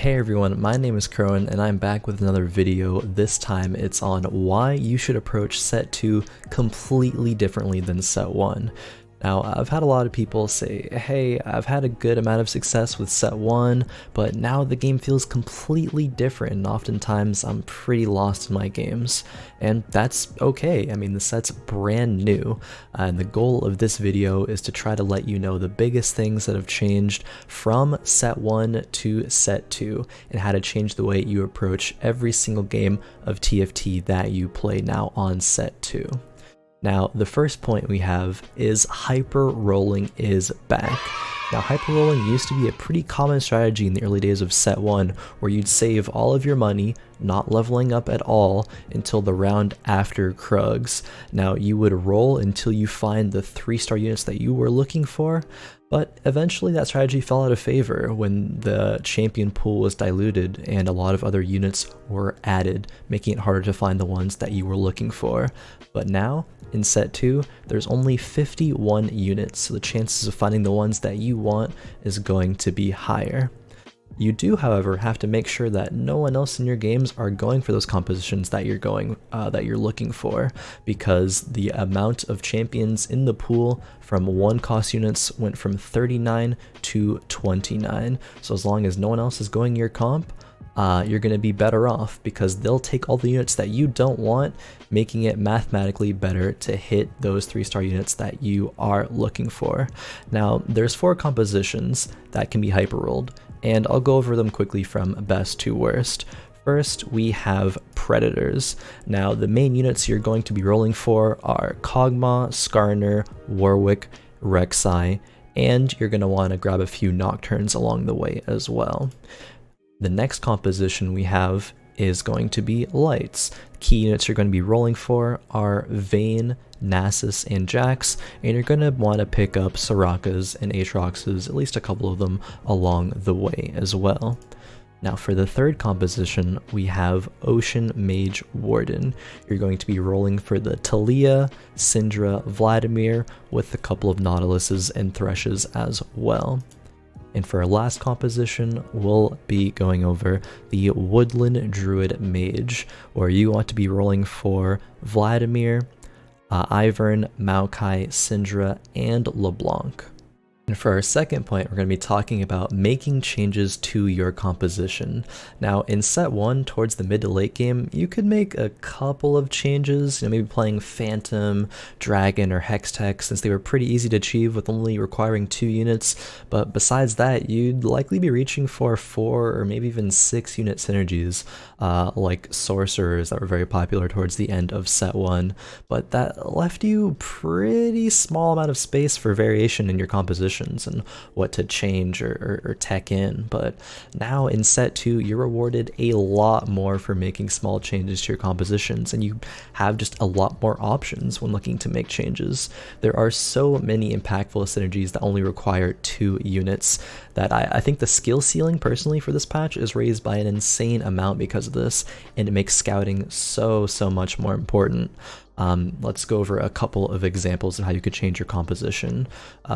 Hey everyone, my name is Khroen and I'm back with another video. This time it's on why you should approach set 2 completely differently than set 1. Now, I've had a lot of people say, hey, I've had a good amount of success with set 1, but now the game feels completely different and oftentimes I'm pretty lost in my games. And that's okay, I mean the set's brand new, and the goal of this video is to try to let you know the biggest things that have changed from set 1 to set 2, and how to change the way you approach every single game of TFT that you play now on set 2. Now, the first point we have is hyper rolling is back. Now, hyper rolling used to be a pretty common strategy in the early days of set 1, where you'd save all of your money, not leveling up at all, until the round after Krugs. Now, you would roll until you find the 3-star units that you were looking for, but eventually that strategy fell out of favor when the champion pool was diluted and a lot of other units were added, making it harder to find the ones that you were looking for. But now, in set 2, there's only 51 units, so the chances of finding the ones that you want is going to be higher. You do, however, have to make sure that no one else in your games are going for those compositions that you're looking for, because the amount of champions in the pool from 1-cost units went from 39 to 29. So as long as no one else is going your comp, you're going to be better off, because they'll take all the units that you don't want, making it mathematically better to hit those 3-star units that you are looking for. Now, there's 4 compositions that can be hyper-rolled, and I'll go over them quickly from best to worst. First, we have Predators. Now, the main units you're going to be rolling for are Kog'Maw, Skarner, Warwick, Rek'Sai, and you're going to want to grab a few Nocturnes along the way as well. The next composition we have is going to be Lights. Key units you're going to be rolling for are Vayne, Nasus, and Jax, and you're going to want to pick up Sorakas and Aatroxes, at least a couple of them, along the way as well. Now for the third composition, we have Ocean Mage Warden. You're going to be rolling for the Talia, Syndra, Vladimir, with a couple of Nautiluses and Threshes as well. And for our last composition, we'll be going over the Woodland Druid Mage, where you want to be rolling for Vladimir, Ivern, Maokai, Syndra, and LeBlanc. And for our second point, we're going to be talking about making changes to your composition. Now, in set 1, towards the mid to late game, you could make a couple of changes, maybe playing Phantom, Dragon, or Hextech, since they were pretty easy to achieve with only requiring 2 units, but besides that, you'd likely be reaching for 4 or maybe even 6 unit synergies, like Sorcerers that were very popular towards the end of set 1, but that left you pretty small amount of space for variation in your composition and what to change or tech in. But now in set 2, you're rewarded a lot more for making small changes to your compositions, and you have just a lot more options when looking to make changes. There are so many impactful synergies that only require 2 units that I think the skill ceiling personally for this patch is raised by an insane amount because of this, and it makes scouting so much more important. Let's go over a couple of examples of how you could change your composition.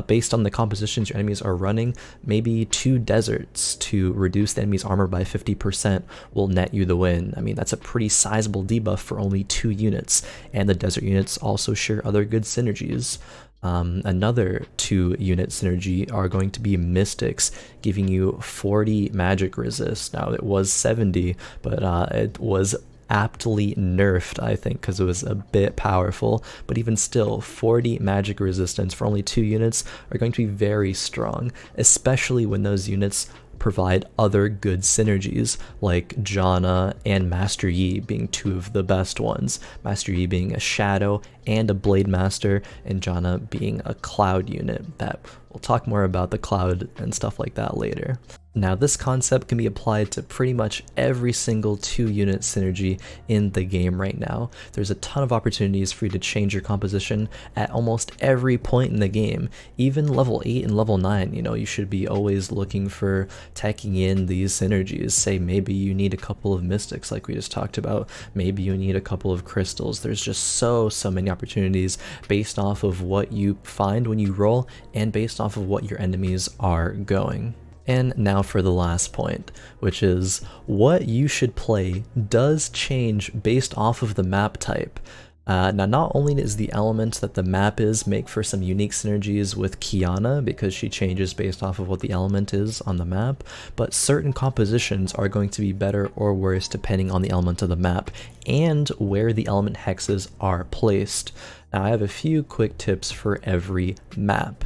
Based on the compositions your enemies are running, maybe 2 deserts to reduce the enemy's armor by 50% will net you the win. I mean, that's a pretty sizable debuff for only 2 units, and the desert units also share other good synergies. Another 2 unit synergy are going to be Mystics, giving you 40 magic resist. Now, it was 70, but it was aptly nerfed, I think, because it was a bit powerful, but even still, 40 magic resistance for only 2 units are going to be very strong, especially when those units provide other good synergies, like Janna and Master Yi being 2 of the best ones. Master Yi being a Shadow and a Blade Master, and Janna being a Cloud unit. That we'll talk more about the Cloud and stuff like that later. Now, this concept can be applied to pretty much every single 2-unit synergy in the game right now. There's a ton of opportunities for you to change your composition at almost every point in the game. Even level 8 and level 9, you should be always looking for teching in these synergies. Say maybe you need a couple of Mystics like we just talked about. Maybe you need a couple of Crystals. There's just so many opportunities based off of what you find when you roll and based off of what your enemies are going. And now for the last point, which is what you should play does change based off of the map type. Now, not only is the element that the map is make for some unique synergies with Kiana, because she changes based off of what the element is on the map, but certain compositions are going to be better or worse depending on the element of the map and where the element hexes are placed. Now, I have a few quick tips for every map.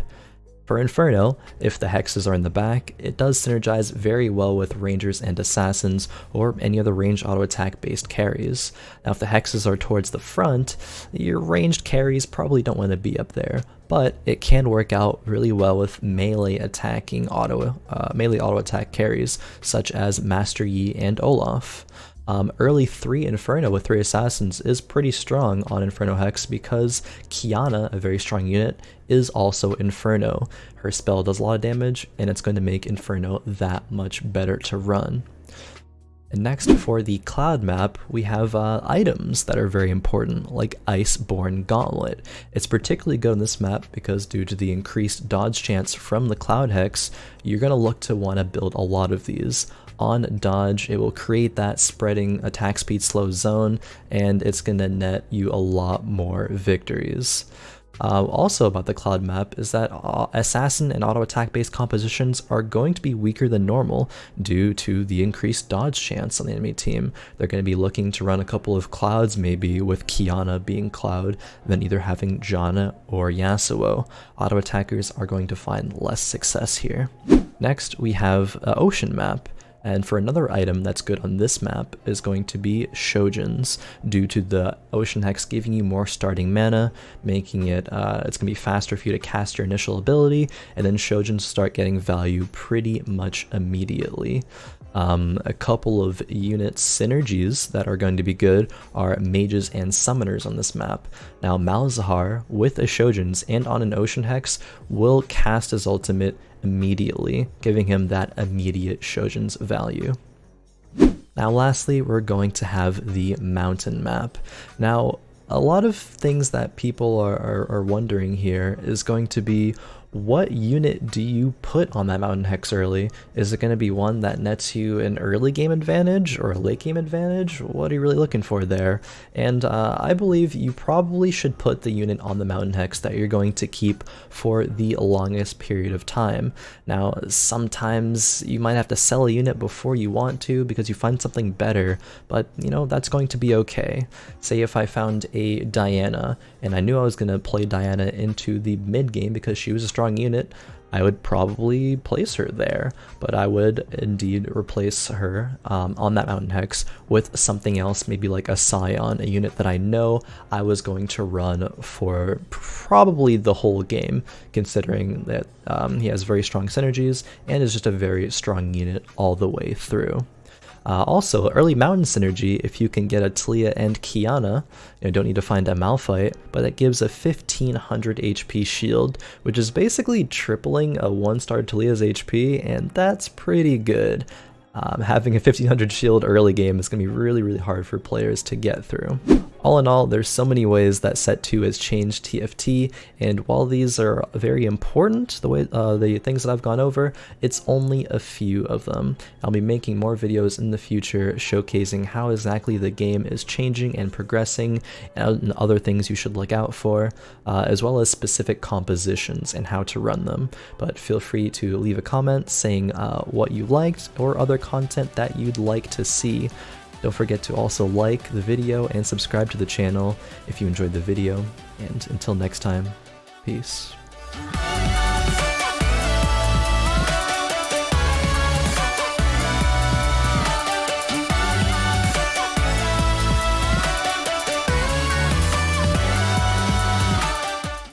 For Inferno, if the hexes are in the back, it does synergize very well with rangers and assassins or any other ranged auto attack based carries. Now if the hexes are towards the front, your ranged carries probably don't want to be up there, but it can work out really well with melee auto attack carries such as Master Yi and Olaf. Early 3 Inferno with 3 Assassins is pretty strong on Inferno Hex because Kiana, a very strong unit, is also Inferno. Her spell does a lot of damage and it's going to make Inferno that much better to run. And next, for the Cloud map, we have items that are very important, like Iceborne Gauntlet. It's particularly good on this map because due to the increased dodge chance from the Cloud Hex, you're going to look to want to build a lot of these. On dodge, it will create that spreading attack speed slow zone, and it's going to net you a lot more victories. Also about the Cloud map is that assassin and auto attack based compositions are going to be weaker than normal due to the increased dodge chance on the enemy team. They're going to be looking to run a couple of Clouds, maybe with Kiana being Cloud, then either having Janna or Yasuo. Auto attackers are going to find less success here. Next, we have an Ocean map. And for another item that's good on this map is going to be Shojins, due to the Ocean Hex giving you more starting mana, making it, it's going to be faster for you to cast your initial ability, and then Shojins start getting value pretty much immediately. A couple of unit synergies that are going to be good are mages and summoners on this map. Now Malzahar with a Shojins and on an Ocean Hex will cast his ultimate immediately, giving him that immediate Shojins value. Now lastly, we're going to have the Mountain map. Now a lot of things that people are wondering here is going to be, what unit do you put on that Mountain Hex early? Is it going to be one that nets you an early game advantage or a late game advantage? What are you really looking for there? And I believe you probably should put the unit on the Mountain Hex that you're going to keep for the longest period of time. Now, sometimes you might have to sell a unit before you want to because you find something better, but you know, that's going to be okay. Say if I found a Diana and I knew I was going to play Diana into the mid game because she was a strong unit, I would probably place her there, but I would indeed replace her on that Mountain Hex with something else, maybe like a Scion, a unit that I know I was going to run for probably the whole game, considering that he has very strong synergies and is just a very strong unit all the way through. Also, early Mountain synergy, if you can get a Talia and Kiana, you don't need to find a Malphite, but it gives a 1500 HP shield, which is basically tripling a 1-star Talia's HP, and that's pretty good. Having a 1500 shield early game is going to be really, really hard for players to get through. All in all, there's so many ways that Set 2 has changed TFT, and while these are very important, the things that I've gone over, it's only a few of them. I'll be making more videos in the future showcasing how exactly the game is changing and progressing, and other things you should look out for, as well as specific compositions and how to run them. But feel free to leave a comment saying what you liked or other content that you'd like to see. Don't forget to also like the video and subscribe to the channel if you enjoyed the video, and until next time, peace.